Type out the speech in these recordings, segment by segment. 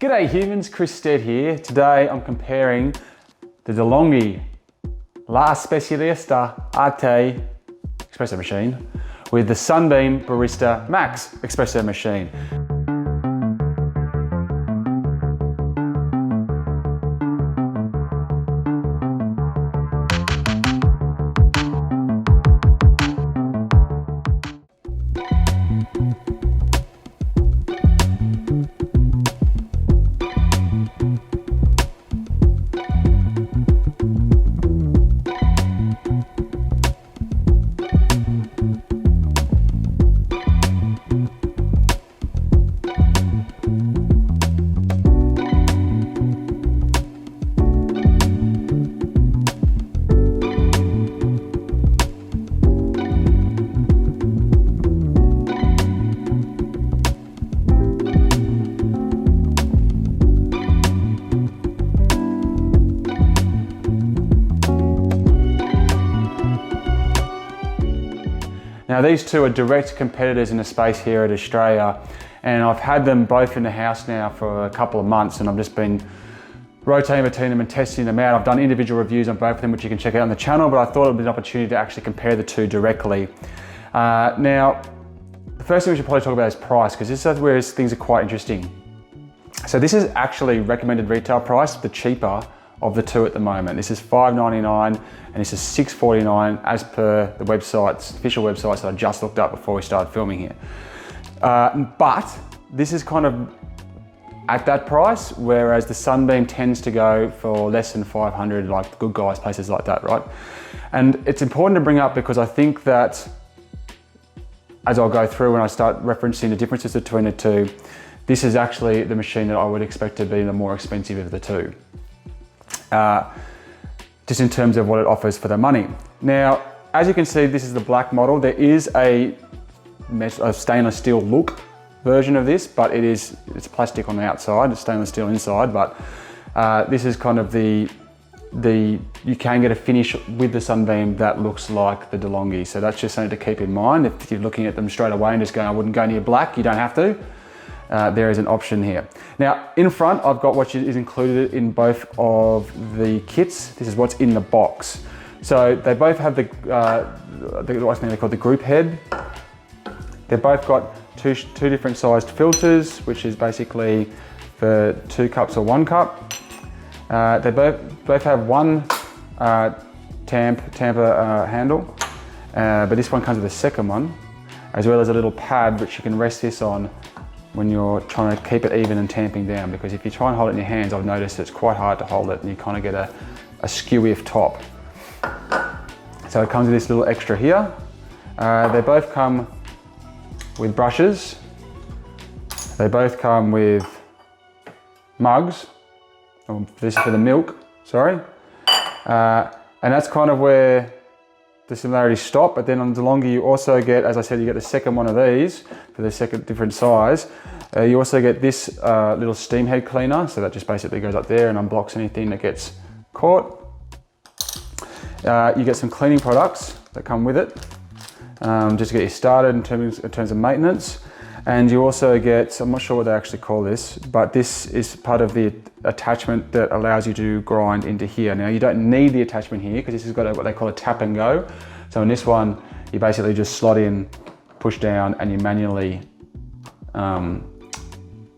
G'day humans, Chris Stead here. Today I'm comparing the DeLonghi La Specialista Arte espresso machine with the Sunbeam Barista Max espresso machine. Now these two are direct competitors in the space here at Australia, and I've had them both in the house now for a couple of months, and I've just been rotating between them and testing them out. I've done individual reviews on both of them, which you can check out on the channel, but I thought it would be an opportunity to actually compare the two directly. Now, the first thing we should probably talk about is price, because this is where things are quite interesting. So this is actually recommended retail price, the cheaper of the two at the moment. This is $5.99 and this is $6.49 as per the websites, official websites that I just looked up before we started filming here. But this is kind of at that price, whereas the Sunbeam tends to go for less than 500, like Good Guys, places like that, right? And it's important to bring up because I think that as I'll go through when I start referencing the differences between the two, this is actually the machine that I would expect to be the more expensive of the two. Just in terms of what it offers for the money. Now, as you can see, this is the black model. There is a stainless steel look version of this, but it's plastic on the outside, it's stainless steel inside, but this is kind of you can get a finish with the Sunbeam that looks like the DeLonghi. So that's just something to keep in mind. If you're looking at them straight away and just going, I wouldn't go near black, you don't have to. There is an option here. Now, in front, I've got what is included in both of the kits. This is what's in the box. So they both have what's they called the group head. They've both got two different sized filters, which is basically for 2 cups or 1 cup. They both have one tamper handle, but this one comes with a second one, as well as a little pad which you can rest this on when you're trying to keep it even and tamping down, because if you try and hold it in your hands, I've noticed it's quite hard to hold it and you kind of get a skewy top. So it comes with this little extra here. They both come with brushes. They both come with mugs. This is for the milk, sorry. And that's kind of where the similarities stop, but then on the DeLonghi you also get, as I said, you get the second one of these for the second different size. You also get this little steam head cleaner, so that just basically goes up there and unblocks anything that gets caught. You get some cleaning products that come with it, just to get you started in terms of maintenance. And you also get, I'm not sure what they actually call this, but this is part of the attachment that allows you to grind into here. Now you don't need the attachment here because this has got what they call a tap and go. So in this one, you basically just slot in, push down, and you manually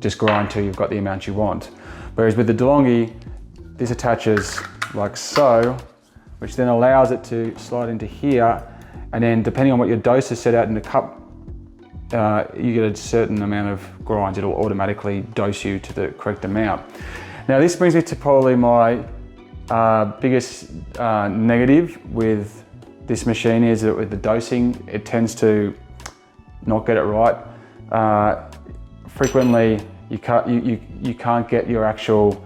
just grind till you've got the amount you want. Whereas with the DeLonghi, this attaches like so, which then allows it to slide into here. And then depending on what your dose is set out in the cup, you get a certain amount of grinds. It'll automatically dose you to the correct amount. Now this brings me to probably my biggest negative with this machine is that with the dosing, it tends to not get it right. Frequently, you can't get your actual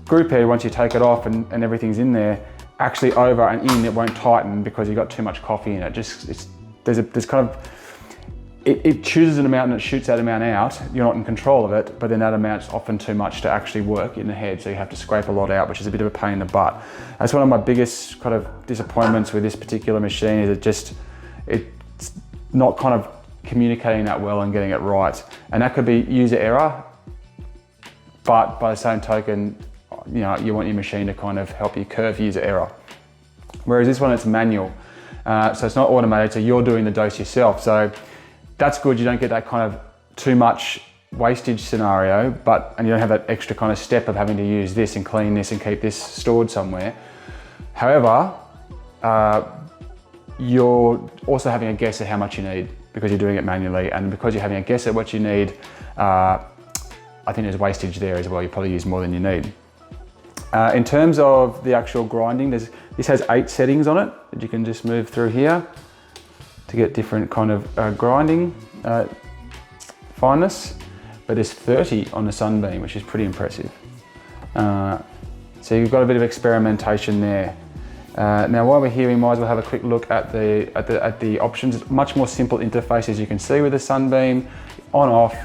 group head once you take it off and everything's in there, actually over and in. It won't tighten because you've got too much coffee in it. There's kind of, it chooses an amount and it shoots that amount out. You're not in control of it, but then that amount's often too much to actually work in the head, so you have to scrape a lot out, which is a bit of a pain in the butt. That's one of my biggest kind of disappointments with this particular machine, is it's not kind of communicating that well and getting it right. And that could be user error. but by the same token, you know, you want your machine to kind of help you curve user error. Whereas this one, it's manual. So it's not automated, so you're doing the dose yourself. So that's good, you don't get that kind of too much wastage scenario, and you don't have that extra kind of step of having to use this and clean this and keep this stored somewhere. However, you're also having a guess at how much you need because you're doing it manually, and because you're having a guess at what you need, I think there's wastage there as well. You probably use more than you need. In terms of the actual grinding, this has 8 settings on it that you can just move through here to get different kind of grinding fineness, but there's 30 on the Sunbeam, which is pretty impressive. So you've got a bit of experimentation there. Now while we're here, we might as well have a quick look at the options. It's much more simple interface, as you can see with the Sunbeam, on off,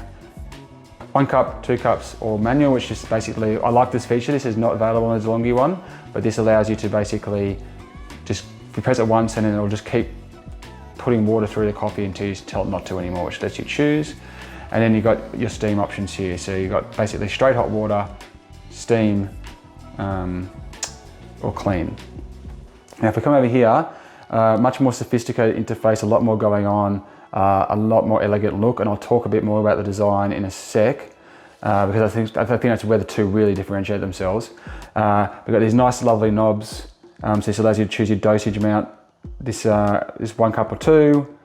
1 cup, 2 cups, or manual, which is basically, I like this feature. This is not available on the DeLonghi one, but this allows you to basically just, you press it once and then it'll just keep putting water through the coffee until you tell it not to anymore, which lets you choose. And then you've got your steam options here. So you've got basically straight hot water, steam, or clean. Now if we come over here, much more sophisticated interface, a lot more going on, a lot more elegant look, and I'll talk a bit more about the design in a sec, because I think that's where the two really differentiate themselves. We've got these nice lovely knobs, so this allows you to choose your dosage amount. This is 1 cup or 2.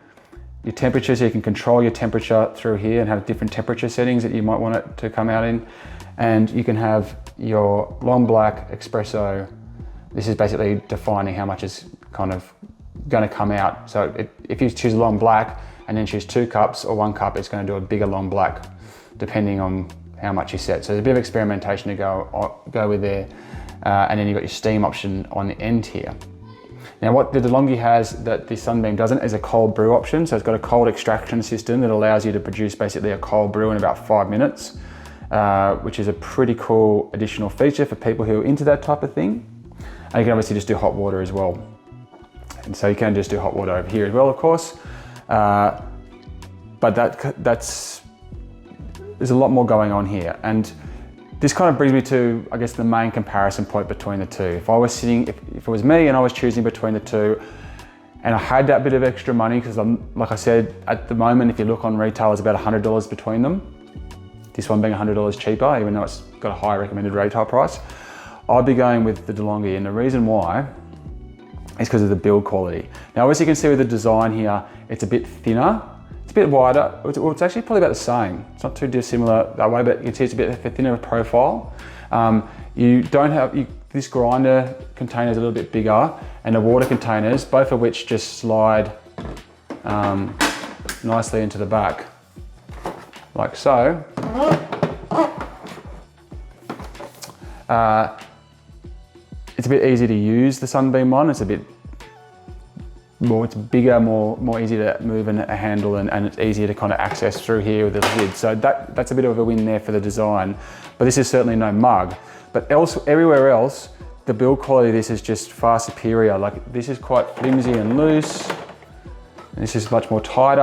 Your temperature, so you can control your temperature through here and have different temperature settings that you might want it to come out in. And you can have your long black, espresso. This is basically defining how much is kind of going to come out. So if you choose long black and then choose 2 cups or 1 cup, it's going to do a bigger long black, depending on how much you set. So there's a bit of experimentation to go with there. And then you've got your steam option on the end here. Now what the DeLonghi has that the Sunbeam doesn't is a cold brew option. So it's got a cold extraction system that allows you to produce basically a cold brew in about 5 minutes, which is a pretty cool additional feature for people who are into that type of thing. And you can obviously just do hot water as well. And so you can just do hot water over here as well, of course. But there's a lot more going on here. And this kind of brings me to, I guess, the main comparison point between the two. If I was sitting, if it was me and I was choosing between the two, and I had that bit of extra money, because like I said, at the moment, if you look on retail, it's about $100 between them. This one being $100 cheaper, even though it's got a higher recommended retail price. I'd be going with the DeLonghi, and the reason why is because of the build quality. Now, obviously you can see with the design here, it's a bit thinner. It's a bit wider. It's actually probably about the same. It's not too dissimilar that way, but you can see it's a bit of a thinner profile. You don't have, this grinder container is a little bit bigger, and the water containers, both of which just slide nicely into the back, like so. It's a bit easy to use, the Sunbeam one. It's a bit more, it's bigger, more easy to move and handle, and it's easier to kind of access through here with the lid. So that's a bit of a win there for the design, but this is certainly no mug. But everywhere else, the build quality of this is just far superior. Like, this is quite flimsy and loose, and this is much more tighter.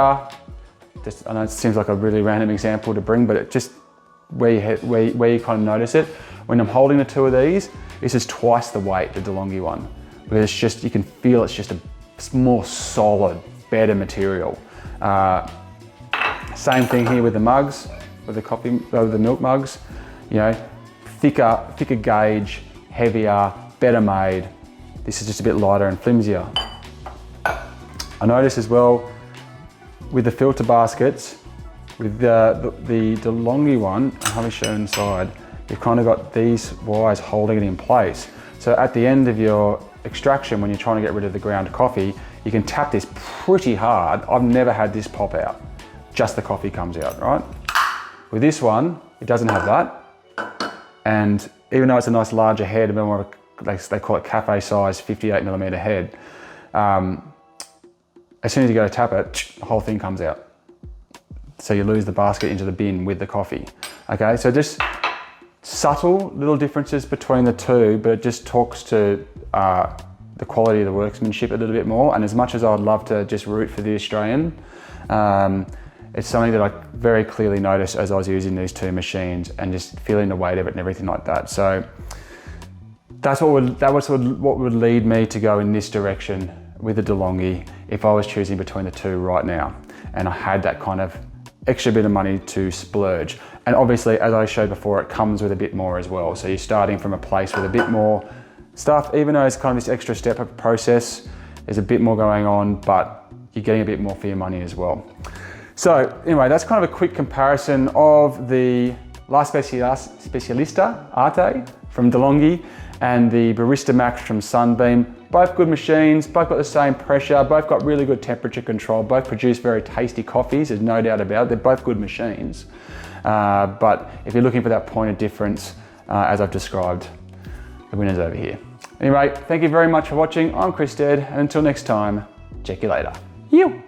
I know it seems like a really random example to bring, but it just, where you kind of notice it, when I'm holding the two of these, this is twice the weight, the DeLonghi one. Because it's just, you can feel it's just a more solid, better material. Same thing here with the mugs, with the milk mugs. You know, thicker gauge, heavier, better made. This is just a bit lighter and flimsier. I notice as well with the filter baskets, with the DeLonghi one, I'll have it shown inside, you've kind of got these wires holding it in place. So at the end of your extraction, when you're trying to get rid of the ground coffee, you can tap this pretty hard. I've never had this pop out. Just the coffee comes out, right? With this one, it doesn't have that. And even though it's a nice larger head, a bit more of a, they call it cafe size 58mm head, as soon as you go to tap it, the whole thing comes out. So you lose the basket into the bin with the coffee. Okay, so just subtle little differences between the two, but it just talks to the quality of the workmanship a little bit more. And as much as I'd love to just root for the Australian, it's something that I very clearly noticed as I was using these two machines and just feeling the weight of it and everything like that. So that was what would lead me to go in this direction with the DeLonghi if I was choosing between the two right now. And I had that kind of extra bit of money to splurge. And obviously, as I showed before, it comes with a bit more as well. So you're starting from a place with a bit more stuff, even though it's kind of this extra step of process, there's a bit more going on, but you're getting a bit more for your money as well. So anyway, that's kind of a quick comparison of the La Specialista Arte from DeLonghi and the Barista Max from Sunbeam. Both good machines, both got the same pressure, both got really good temperature control, both produce very tasty coffees, there's no doubt about it. They're both good machines. But if you're looking for that point of difference, as I've described, the winner's over here. Anyway, thank you very much for watching. I'm Chris Stead, and until next time, check you later. You.